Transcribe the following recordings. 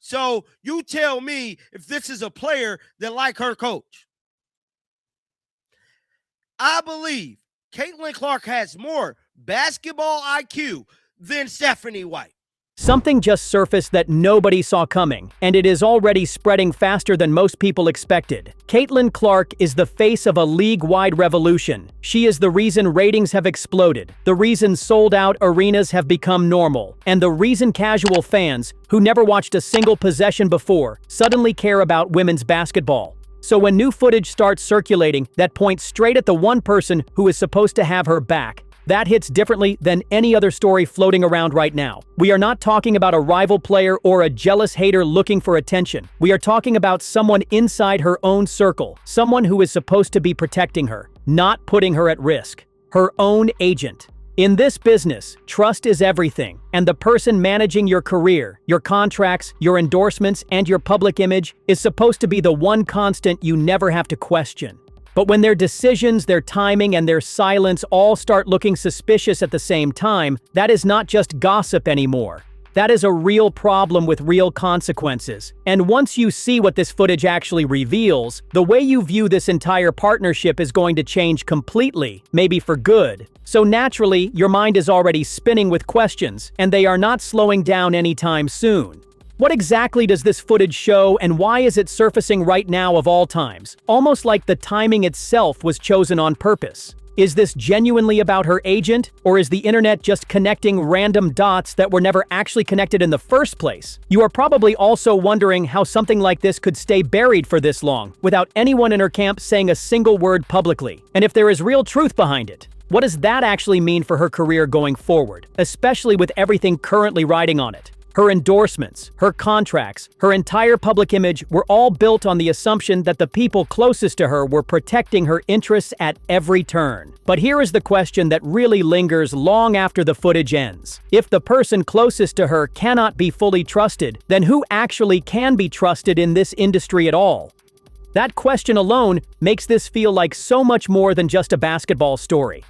So you tell me if this is a player that like her coach. I believe Caitlinclark has more basketball IQ than Stephanie White. Something just surfaced that nobody saw coming, and it is already spreading faster than most people expected. Caitlinclark is the face of a league-wide revolution. She is the reason ratings have exploded, the reason sold-out arenas have become normal, and the reason casual fans, who never watched a single possession before, suddenly care about women's basketball. So when new footage starts circulating that points straight at the one person who is supposed to have her back, that hits differently than any other story floating around right now. We are not talking about a rival player or a jealous hater looking for attention. We are talking about someone inside her own circle, someone who is supposed to be protecting her, not putting her at risk. Her own agent. In this business, trust is everything, and the person managing your career, your contracts, your endorsements, and your public image is supposed to be the one constant you never have to question. But when their decisions, their timing, and their silence all start looking suspicious at the same time, that is not just gossip anymore. That is a real problem with real consequences. And once you see what this footage actually reveals, the way you view this entire partnership is going to change completely, maybe for good. So naturally, your mind is already spinning with questions, and they are not slowing down anytime soon. What exactly does this footage show, and why is it surfacing right now of all times? Almost like the timing itself was chosen on purpose. Is this genuinely about her agent, or is the internet just connecting random dots that were never actually connected in the first place? You are probably also wondering how something like this could stay buried for this long, without anyone in her camp saying a single word publicly. And if there is real truth behind it, what does that actually mean for her career going forward, especially with everything currently riding on it? Her endorsements, her contracts, her entire public image were all built on the assumption that the people closest to her were protecting her interests at every turn. But here is the question that really lingers long after the footage ends. If the person closest to her cannot be fully trusted, then who actually can be trusted in this industry at all? That question alone makes this feel like so much more than just a basketball story.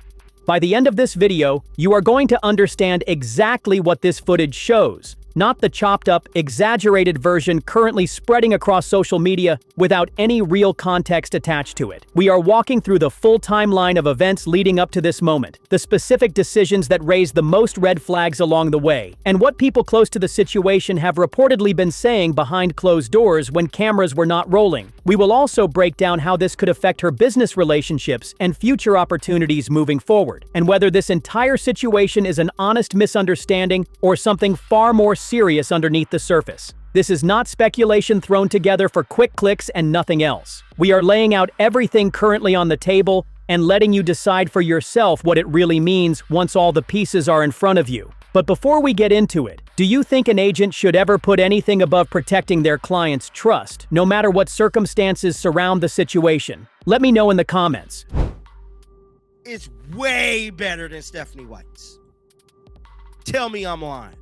By the end of this video, you are going to understand exactly what this footage shows, not the chopped-up, exaggerated version currently spreading across social media without any real context attached to it. We are walking through the full timeline of events leading up to this moment, the specific decisions that raised the most red flags along the way, and what people close to the situation have reportedly been saying behind closed doors when cameras were not rolling. We will also break down how this could affect her business relationships and future opportunities moving forward, and whether this entire situation is an honest misunderstanding or something far more serious underneath the surface. This is not speculation thrown together for quick clicks and nothing else. We are laying out everything currently on the table and letting you decide for yourself what it really means once all the pieces are in front of you. But before we get into it, do you think an agent should ever put anything above protecting their client's trust, no matter what circumstances surround the situation? Let me know in the comments. It's way better than Stephanie White's. Tell me I'm lying.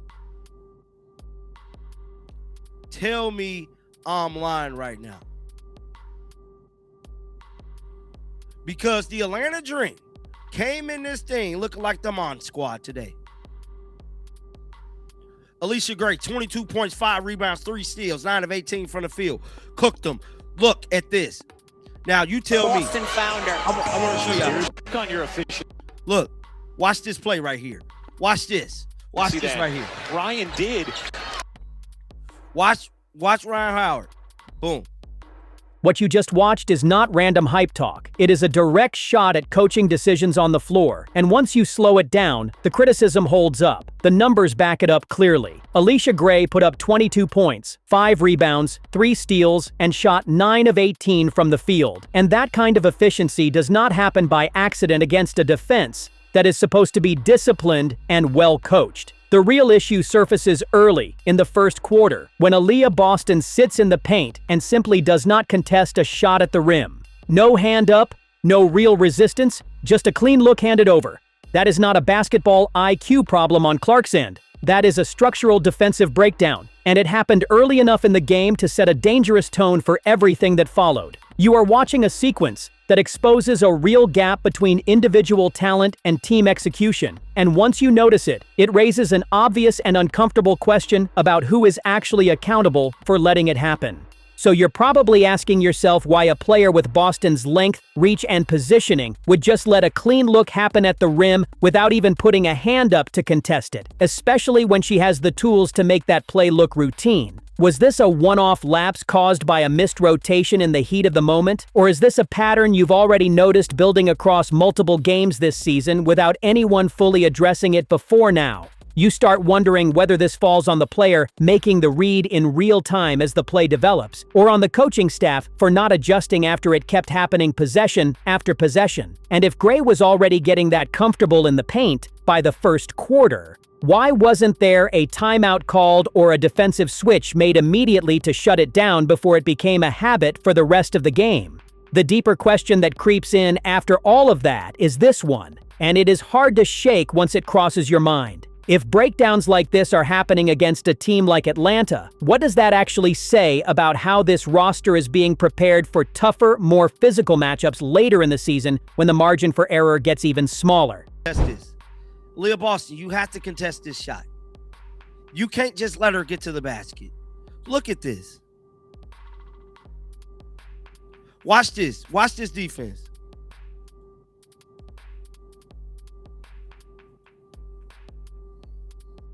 Tell me I'm lying right now. Because the Atlanta Dream came in this thing looking like the Mon Squad today. Alicia Gray, 22 points, 5 rebounds, 3 steals, 9 of 18 from the field. Cooked them. Look at this. Now, you tell me. Boston founder. I want to show you. Look on your official. Look, watch this play right here. Watch this. Watch this right here. Ryan did. Watch Ryan Howard. Boom. What you just watched is not random hype talk. It is a direct shot at coaching decisions on the floor, and once you slow it down, the criticism holds up. The numbers back it up clearly. Alicia Gray put up 22 points, 5 rebounds, 3 steals, and shot 9 of 18 from the field. And that kind of efficiency does not happen by accident against a defense that is supposed to be disciplined and well coached. The real issue surfaces early, in the first quarter, when Aaliyah Boston sits in the paint and simply does not contest a shot at the rim. No hand up, no real resistance, just a clean look handed over. That is not a basketball IQ problem on Clark's end. That is a structural defensive breakdown, and it happened early enough in the game to set a dangerous tone for everything that followed. You are watching a sequence that exposes a real gap between individual talent and team execution. And once you notice it, it raises an obvious and uncomfortable question about who is actually accountable for letting it happen. So you're probably asking yourself why a player with Boston's length, reach, and positioning would just let a clean look happen at the rim without even putting a hand up to contest it, especially when she has the tools to make that play look routine. Was this a one-off lapse caused by a missed rotation in the heat of the moment? Or is this a pattern you've already noticed building across multiple games this season without anyone fully addressing it before now? You start wondering whether this falls on the player making the read in real time as the play develops, or on the coaching staff for not adjusting after it kept happening possession after possession. And if Gray was already getting that comfortable in the paint by the first quarter, why wasn't there a timeout called or a defensive switch made immediately to shut it down before it became a habit for the rest of the game? The deeper question that creeps in after all of that is this one, and it is hard to shake once it crosses your mind. If breakdowns like this are happening against a team like Atlanta, what does that actually say about how this roster is being prepared for tougher, more physical matchups later in the season when the margin for error gets even smaller? Contest this. Leah Boston, you have to contest this shot. You can't just let her get to the basket. Look at this. Watch this. Watch this defense.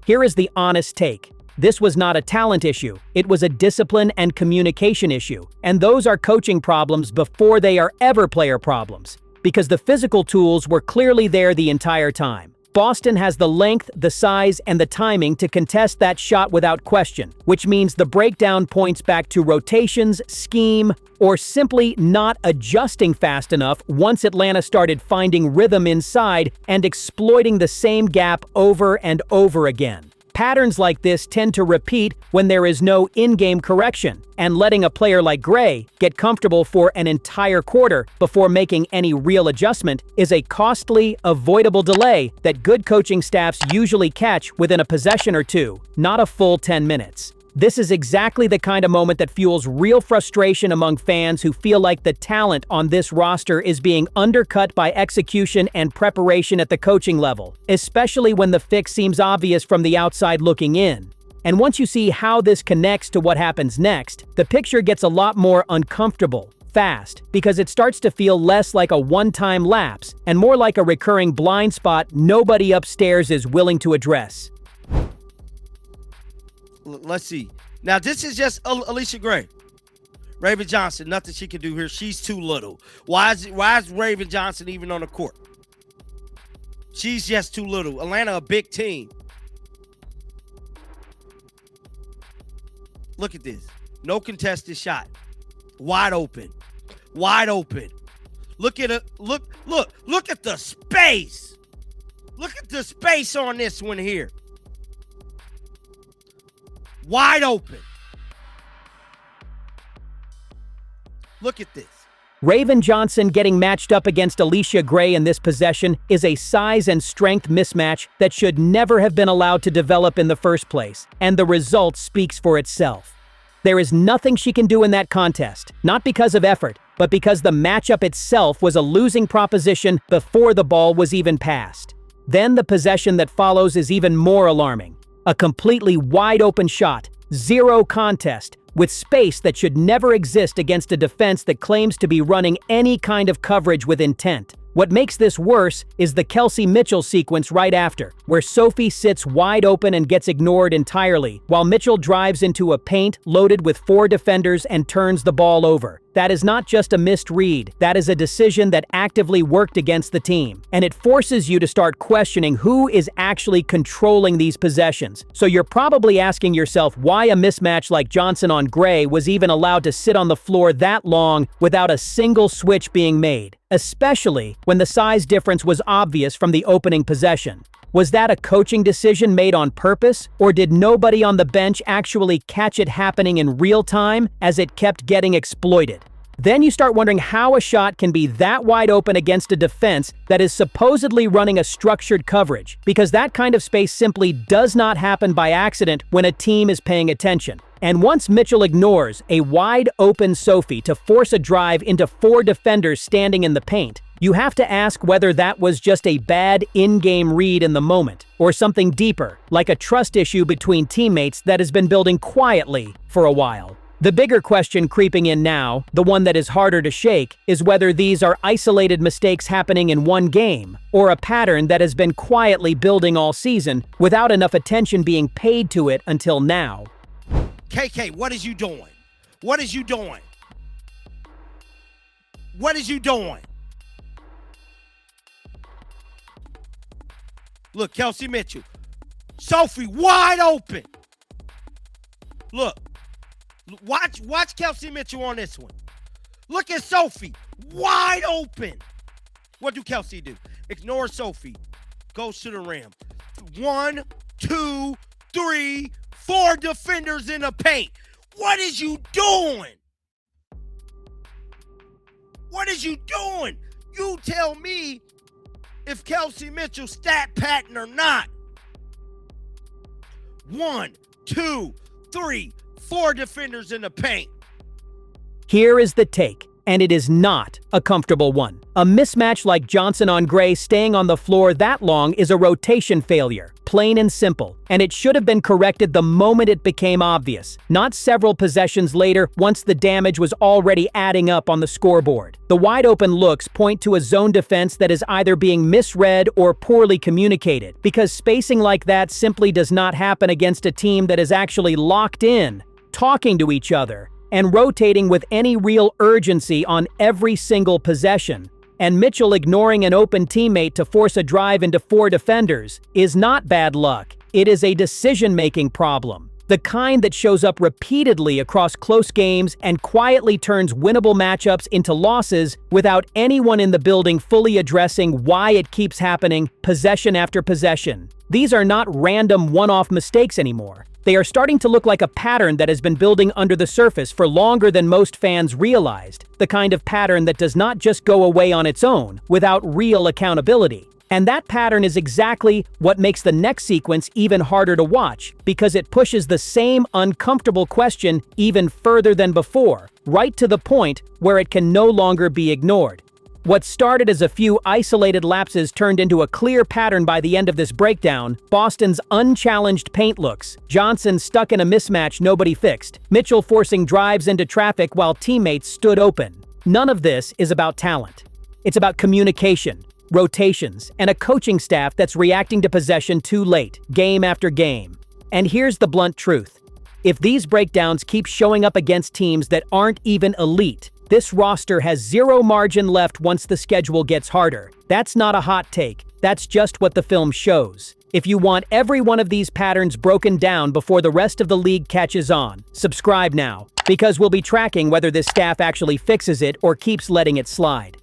Here is the honest take. This was not a talent issue. It was a discipline and communication issue. And those are coaching problems before they are ever player problems, because the physical tools were clearly there the entire time. Boston has the length, the size, and the timing to contest that shot without question, which means the breakdown points back to rotations, scheme, or simply not adjusting fast enough once Atlanta started finding rhythm inside and exploiting the same gap over and over again. Patterns like this tend to repeat when there is no in-game correction, and letting a player like Gray get comfortable for an entire quarter before making any real adjustment is a costly, avoidable delay that good coaching staffs usually catch within a possession or two, not a full 10 minutes. This is exactly the kind of moment that fuels real frustration among fans who feel like the talent on this roster is being undercut by execution and preparation at the coaching level, especially when the fix seems obvious from the outside looking in. And once you see how this connects to what happens next, the picture gets a lot more uncomfortable, fast, because it starts to feel less like a one-time lapse and more like a recurring blind spot nobody upstairs is willing to address. Let's see. Now, this is just Alicia Gray. Raven Johnson, nothing she can do here. She's too little. Why is Raven Johnson even on the court? She's just too little. Atlanta, a big team. Look at this. No contested shot. Wide open. Wide open. Look at it. Look at the space. Look at the space on this one here. Wide open. Look at this. Raven Johnson getting matched up against Alicia Gray in this possession is a size and strength mismatch that should never have been allowed to develop in the first place, and the result speaks for itself. There is nothing she can do in that contest, not because of effort, but because the matchup itself was a losing proposition before the ball was even passed. Then the possession that follows is even more alarming. A completely wide-open shot, zero contest, with space that should never exist against a defense that claims to be running any kind of coverage with intent. What makes this worse is the Kelsey Mitchell sequence right after, where Sophie sits wide open and gets ignored entirely, while Mitchell drives into a paint loaded with 4 defenders and turns the ball over. That is not just a missed read, that is a decision that actively worked against the team. And it forces you to start questioning who is actually controlling these possessions. So you're probably asking yourself why a mismatch like Johnson on Gray was even allowed to sit on the floor that long without a single switch being made, especially when the size difference was obvious from the opening possession. Was that a coaching decision made on purpose, or did nobody on the bench actually catch it happening in real time as it kept getting exploited? Then you start wondering how a shot can be that wide open against a defense that is supposedly running a structured coverage, because that kind of space simply does not happen by accident when a team is paying attention. And once Mitchell ignores a wide-open Sophie to force a drive into 4 defenders standing in the paint, you have to ask whether that was just a bad in-game read in the moment, or something deeper, like a trust issue between teammates that has been building quietly for a while. The bigger question creeping in now, the one that is harder to shake, is whether these are isolated mistakes happening in one game, or a pattern that has been quietly building all season without enough attention being paid to it until now. KK, what is you doing? What is you doing? What is you doing? Look, Kelsey Mitchell. Sophie wide open. Look. Watch Kelsey Mitchell on this one. Look at Sophie. Wide open. What do Kelsey do? Ignore Sophie. Goes to the rim. 1, 2, 3, 4 defenders in the paint. What is you doing? What is you doing? You tell me if Kelsey Mitchell stat pattern or not. 1, 2, 3, 4 defenders in the paint. Here is the take, and it is not a comfortable one. A mismatch like Johnson on Gray staying on the floor that long is a rotation failure, plain and simple, and it should have been corrected the moment it became obvious, not several possessions later once the damage was already adding up on the scoreboard. The wide-open looks point to a zone defense that is either being misread or poorly communicated, because spacing like that simply does not happen against a team that is actually locked in, talking to each other, and rotating with any real urgency on every single possession. And Mitchell ignoring an open teammate to force a drive into 4 defenders is not bad luck. It is a decision-making problem. The kind that shows up repeatedly across close games and quietly turns winnable matchups into losses without anyone in the building fully addressing why it keeps happening possession after possession. These are not random one-off mistakes anymore. They are starting to look like a pattern that has been building under the surface for longer than most fans realized, the kind of pattern that does not just go away on its own, without real accountability. And that pattern is exactly what makes the next sequence even harder to watch, because it pushes the same uncomfortable question even further than before, right to the point where it can no longer be ignored. What started as a few isolated lapses turned into a clear pattern by the end of this breakdown. Boston's unchallenged paint looks, Johnson stuck in a mismatch nobody fixed, Mitchell forcing drives into traffic while teammates stood open. None of this is about talent. It's about communication, rotations, and a coaching staff that's reacting to possession too late, game after game. And here's the blunt truth. If these breakdowns keep showing up against teams that aren't even elite, this roster has zero margin left once the schedule gets harder. That's not a hot take. That's just what the film shows. If you want every one of these patterns broken down before the rest of the league catches on, subscribe now, because we'll be tracking whether this staff actually fixes it or keeps letting it slide.